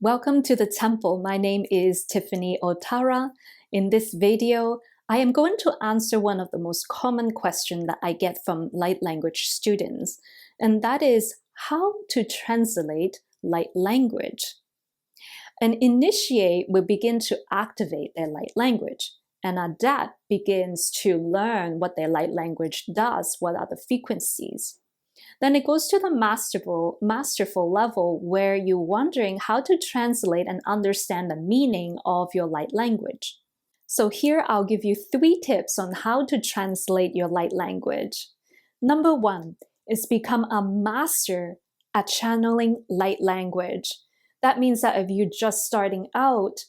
Welcome to the temple. My name is Tiffany Ota RA. In this video, I am going to answer one of the most common questions that I get from light language students, and that is how to translate light language. An initiate will begin to activate their light language, and an adept begins to learn what their light language does, what are the frequencies. Then it goes to the masterful level where you're wondering how to translate and understand the meaning of your light language. So here I'll give you 3 tips on how to translate your light language. Number 1 is become a master at channeling light language. That means that if you're just starting out,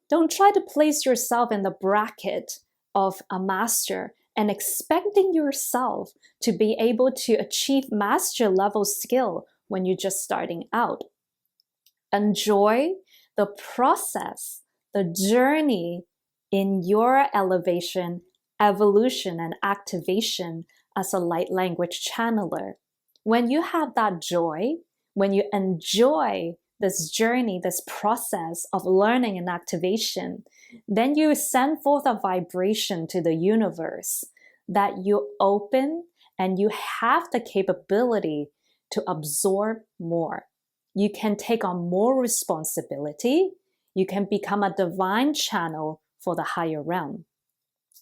don't try to place yourself in the bracket of a master and expecting yourself to be able to achieve master level skill when you're just starting out. Enjoy the process, the journey in your elevation, evolution, and activation as a light language channeler. When you have that joy, when you enjoy this journey, this process of learning and activation, then you send forth a vibration to the universe that you open and you have the capability to absorb more. You can take on more responsibility. You can become a divine channel for the higher realm.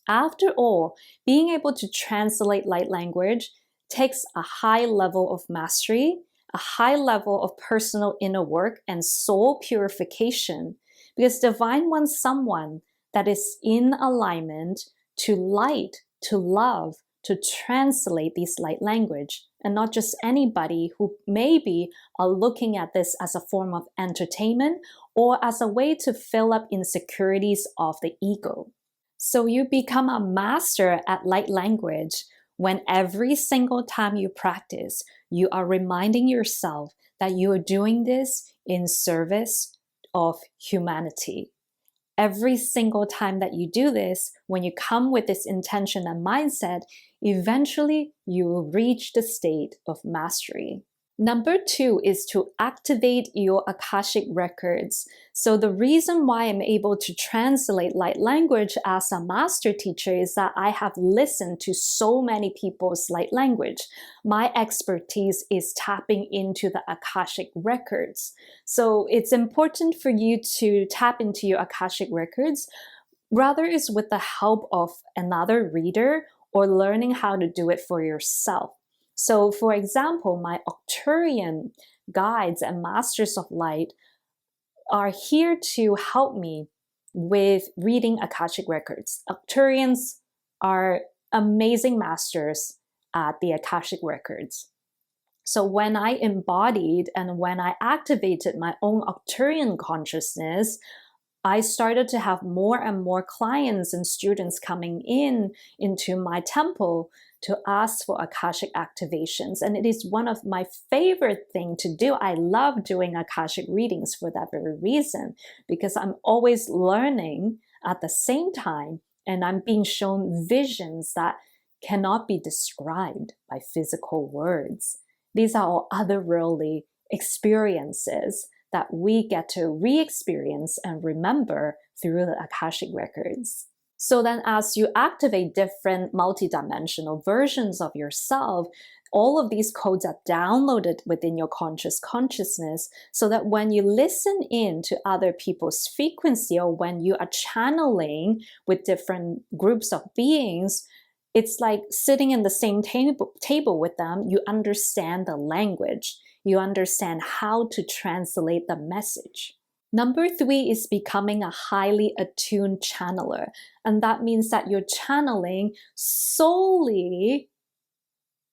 After all, being able to translate light language takes a high level of mastery, a high level of personal inner work and soul purification, because divine wants someone that is in alignment to light, to love, to translate these light language, and not just anybody who maybe are looking at this as a form of entertainment or as a way to fill up insecurities of the ego. So you become a master at light language when every single time you practice, you are reminding yourself that you are doing this in service of humanity. Every single time that you do this, when you come with this intention and mindset, eventually you will reach the state of mastery. Number 2 is to activate your akashic records. So the reason why I'm able to translate light language as a master teacher is that I have listened to so many people's light language. My expertise is tapping into the akashic records. So it's important for you to tap into your akashic records, rather is with the help of another reader or learning how to do it for yourself. So for example, my Arcturian guides and masters of light are here to help me with reading akashic records. Arcturians are amazing masters at the akashic records. So when I embodied and when I activated my own Arcturian consciousness, I started to have more and more clients and students coming into my temple to ask for Akashic activations. And it is one of my favorite things to do. I love doing Akashic readings for that very reason, because I'm always learning at the same time, and I'm being shown visions that cannot be described by physical words. These are all otherworldly experiences that we get to re-experience and remember through the Akashic records. So then as you activate different multidimensional versions of yourself, all of these codes are downloaded within your consciousness so that when you listen in to other people's frequency or when you are channeling with different groups of beings, it's like sitting in the same table with them. You understand the language. You understand how to translate the message. Number 3 is becoming a highly attuned channeler. And that means that your channeling solely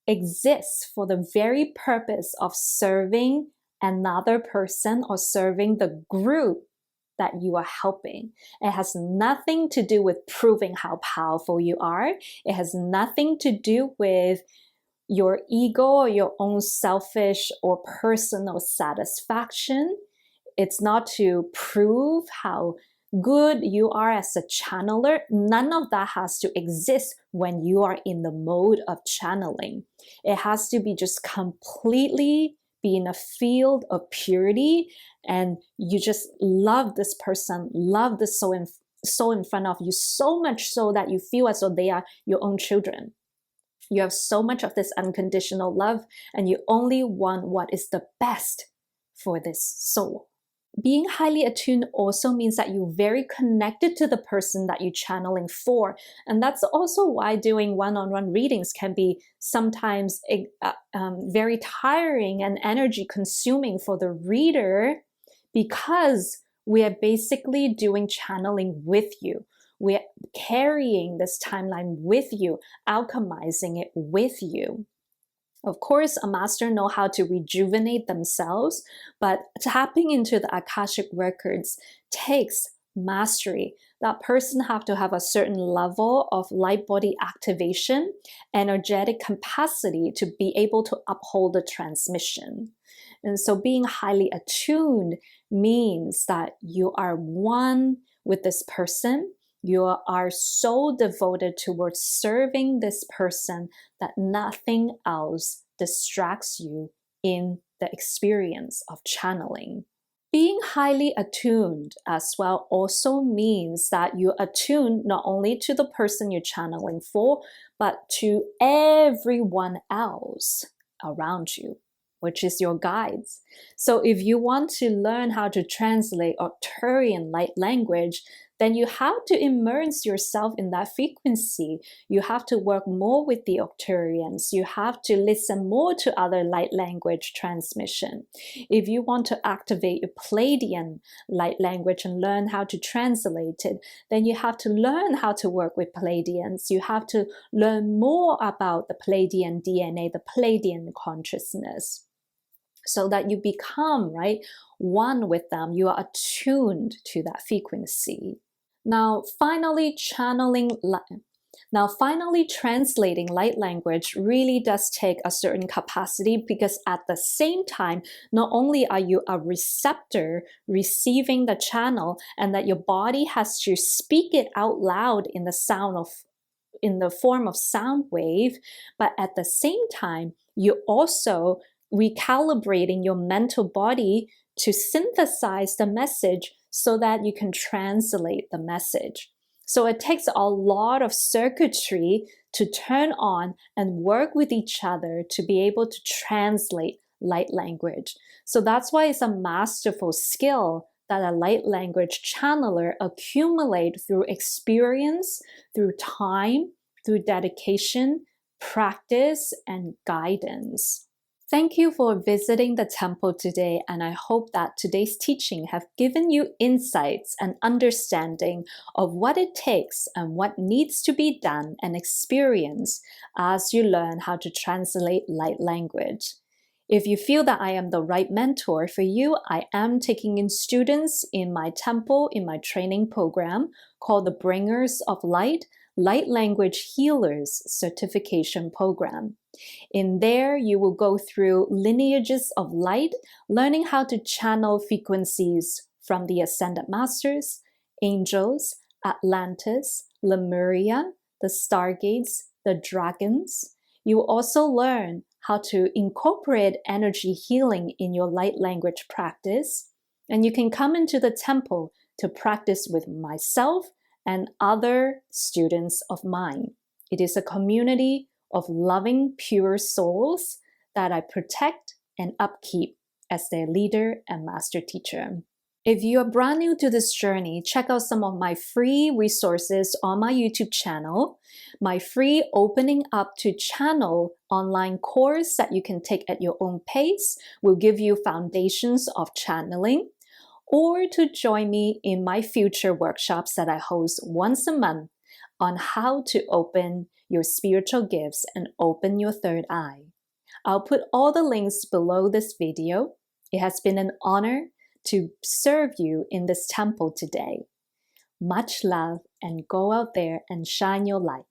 exists for the very purpose of serving another person or serving the group that you are helping. It has nothing to do with proving how powerful you are. It has nothing to do with your ego or your own selfish or personal satisfaction. It's not to prove how good you are as a channeler. None of that has to exist when you are in the mode of channeling. It has to be just completely be in a field of purity, and you just love this person, love this soul in front of you, so much so that you feel as though they are your own children. You have so much of this unconditional love, and you only want what is the best for this soul. Being highly attuned also means that you're very connected to the person that you're channeling for. And that's also why doing one-on-one readings can be sometimes very tiring and energy consuming for the reader, because we are basically doing channeling with you. We're carrying this timeline with you, alchemizing it with you. Of course, a master knows how to rejuvenate themselves, but tapping into the akashic records takes mastery. That person have to have a certain level of light body activation, energetic capacity to be able to uphold the transmission. And so being highly attuned means that you are one with this person. You are so devoted towards serving this person that nothing else distracts you in the experience of channeling. Being highly attuned as well also means that you attune not only to the person you're channeling for, but to everyone else around you, which is your guides. So if you want to learn how to translate Arcturian light language, then you have to immerse yourself in that frequency. You have to work more with the Arcturians. You have to listen more to other light language transmission. If you want to activate your Pleiadian light language and learn how to translate it, then you have to learn how to work with Pleiadians. You have to learn more about the Pleiadian DNA, the Pleiadian consciousness, so that you become, right, one with them. You are attuned to that frequency. Now, finally, translating light language really does take a certain capacity, because at the same time, not only are you a receptor receiving the channel, and that your body has to speak it out loud in the form of sound wave, but at the same time, you also recalibrating your mental body to synthesize the message so that you can translate the message. So it takes a lot of circuitry to turn on and work with each other to be able to translate light language. So that's why it's a masterful skill that a light language channeler accumulate through experience, through time, through dedication, practice, and guidance. Thank you for visiting the temple today, and I hope that today's teaching have given you insights and understanding of what it takes and what needs to be done and experienced as you learn how to translate light language. If you feel that I am the right mentor for you, I am taking in students in my temple, in my training program called the Bringers of Light, Light Language Healers Certification Program. In there, you will go through lineages of light, learning how to channel frequencies from the Ascended Masters, angels, Atlantis, Lemuria, the Stargates, the dragons. You will also learn how to incorporate energy healing in your light language practice. And you can come into the temple to practice with myself and other students of mine. It is a community of loving, pure souls that I protect and upkeep as their leader and master teacher. If you are brand new to this journey, check out some of my free resources on my YouTube channel. My free Opening Up to Channel online course that you can take at your own pace will give you foundations of channeling, or to join me in my future workshops that I host once a month on how to open your spiritual gifts and open your third eye. I'll put all the links below this video. It has been an honor to serve you in this temple today. Much love, and go out there and shine your light.